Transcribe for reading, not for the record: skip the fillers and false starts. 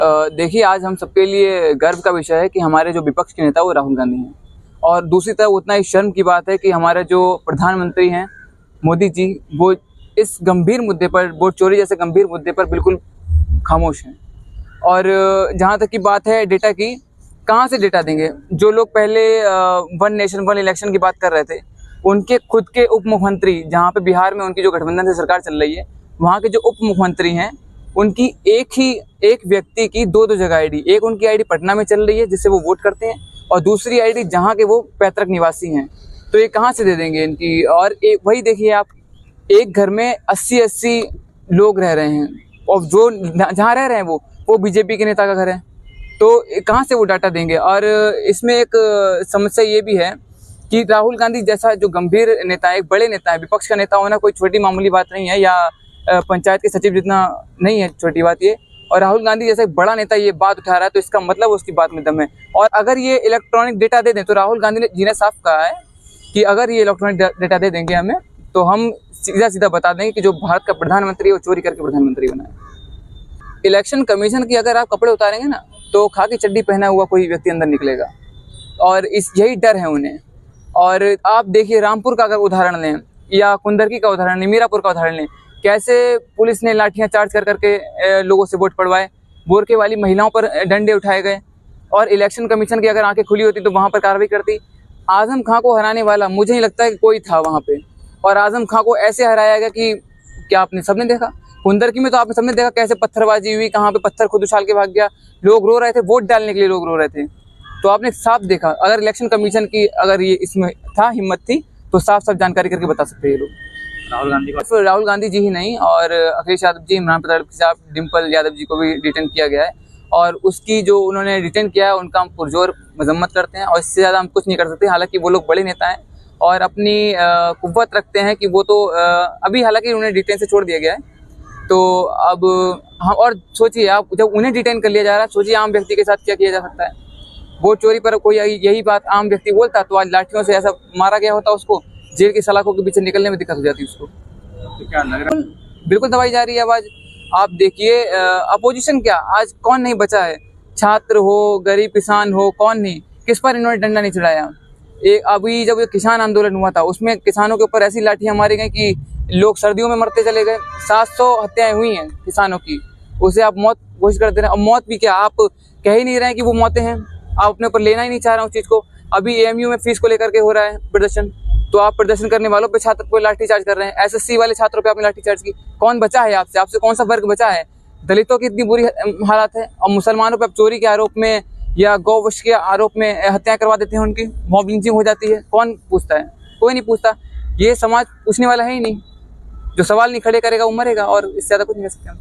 देखिए, आज हम सबके लिए गर्व का विषय है कि हमारे जो विपक्ष के नेता वो राहुल गांधी हैं, और दूसरी तरफ उतना ही शर्म की बात है कि हमारे जो प्रधानमंत्री हैं मोदी जी, वो इस गंभीर मुद्दे पर, वोट चोरी जैसे गंभीर मुद्दे पर बिल्कुल खामोश हैं। और जहाँ तक की बात है डेटा की, कहाँ से डेटा देंगे? जो लोग पहले वन नेशन वन इलेक्शन की बात कर रहे थे, उनके खुद के उप मुख्यमंत्री, जहाँ पे बिहार में उनकी जो गठबंधन से सरकार चल रही है, वहाँ के जो उप मुख्यमंत्री हैं, उनकी एक व्यक्ति की दो जगह आईडी, एक उनकी आईडी पटना में चल रही है जिससे वो वोट करते हैं, और दूसरी आईडी जहाँ के वो पैतृक निवासी हैं। तो ये कहाँ से दे देंगे इनकी? और एक वही देखिए आप, एक घर में 80 लोग रह रहे हैं, और जो जहाँ रह रहे हैं वो बीजेपी के नेता का घर है, तो कहाँ से वो डाटा देंगे? और इसमें एक समस्या ये भी है कि राहुल गांधी जैसा जो गंभीर नेता है, एक बड़े नेता है, विपक्ष का नेता होना कोई छोटी मामूली बात नहीं है, या पंचायत के सचिव जितना नहीं है छोटी बात ये। और राहुल गांधी जैसा एक बड़ा नेता ये बात उठा रहा है, तो इसका मतलब उसकी बात में दम है। और अगर ये इलेक्ट्रॉनिक डेटा दे दें, तो राहुल गांधी जी ने साफ कहा है कि अगर ये इलेक्ट्रॉनिक डेटा दे देंगे हमें, तो हम सीधा बता देंगे कि जो भारत का प्रधानमंत्री है वो चोरी करके प्रधानमंत्री बना है। इलेक्शन कमीशन की अगर आप कपड़े उतारेंगे ना, तो खाकी चड्डी पहना हुआ कोई व्यक्ति अंदर निकलेगा, और यही डर है उन्हें। और आप देखिए, रामपुर का अगर उदाहरण लें, या कुंदरकी का उदाहरण लें, मीरापुर का उदाहरण लें, कैसे पुलिस ने लाठियां चार्ज करके लोगों से वोट पड़वाए, बोरके वाली महिलाओं पर डंडे उठाए गए, और इलेक्शन कमीशन की अगर आंखें खुली होती तो वहां पर कार्रवाई करती। आजम खां को हराने वाला मुझे नहीं लगता है कि कोई था वहां पे, और आजम खां को ऐसे हराया गया कि क्या आपने सबने देखा? कुंदरकी में तो आपने सबने देखा कैसे पत्थरबाजी हुई, कहाँ पे पत्थर खुद उछाल के भाग गया, लोग रो रहे थे, वोट डालने के लिए लोग रो रहे थे। तो आपने साफ देखा। अगर इलेक्शन कमीशन की अगर ये इसमें था, हिम्मत थी, तो साफ जानकारी करके बता सकते हैं ये लोग। राहुल गांधी जी ही नहीं, और अखिलेश यादव जी, इमरान प्रताप साहब, डिम्पल यादव जी को भी डिटेन किया गया है, और उसकी जो उन्होंने डिटेन किया है उनका हम पुरजोर मजम्मत करते हैं, और इससे ज़्यादा हम कुछ नहीं कर सकते। हालांकि वो लोग बड़े नेता हैं और अपनी कुव्वत रखते हैं कि वो तो अभी हालांकि उन्हें डिटेन से छोड़ दिया गया है, तो अब हम, और सोचिए आप, जब उन्हें डिटेन कर लिया जा रहा है, सोचिए आम व्यक्ति के साथ क्या किया जा सकता है। वोट चोरी पर कोई यही बात आम व्यक्ति बोलता तो आज लाठियों से ऐसा मारा गया होता, उसको जेल की सलाखों के पीछे निकलने में दिक्कत हो जाती उसको। तो क्या लग रहा है? बिल्कुल दबाई जा रही है आवाज। आप देखिए, अपोजिशन क्या, आज कौन नहीं बचा है? छात्र हो, गरीब किसान हो, कौन नहीं? किस पर इन्होंने डंडा नहीं चढ़ाया? अभी जब किसान आंदोलन हुआ था, उसमें किसानों के ऊपर ऐसी लाठियां मारी गई कि लोग सर्दियों में मरते चले गए। 700 हत्याएं हुई हैं किसानों की, उसे आप मौत घोषित कर दे रहे हैं। और मौत भी क्या, आप कह ही नहीं रहे हैं कि वो मौतें हैं, आप अपने ऊपर लेना ही नहीं चाह रहे उस चीज को। अभी AMU में फीस को लेकर के हो रहा है प्रदर्शन, तो आप प्रदर्शन करने वालों पे, छात्र को लाठी चार्ज कर रहे हैं। SSC वाले छात्रों पे आपने लाठी चार्ज की। कौन बचा है आपसे कौन सा वर्ग बचा है? दलितों की इतनी बुरी हालत है, और मुसलमानों पे आप चोरी के आरोप में या गौवंश के आरोप में हत्या करवा देते हैं, उनकी मॉब लिंचिंग हो जाती है। कौन पूछता है? कोई नहीं पूछता। ये समाज पूछने वाला है ही नहीं। जो सवाल नहीं खड़े करेगा वो मरेगा, और इससे ज्यादा कुछ नहीं कर सकते हम।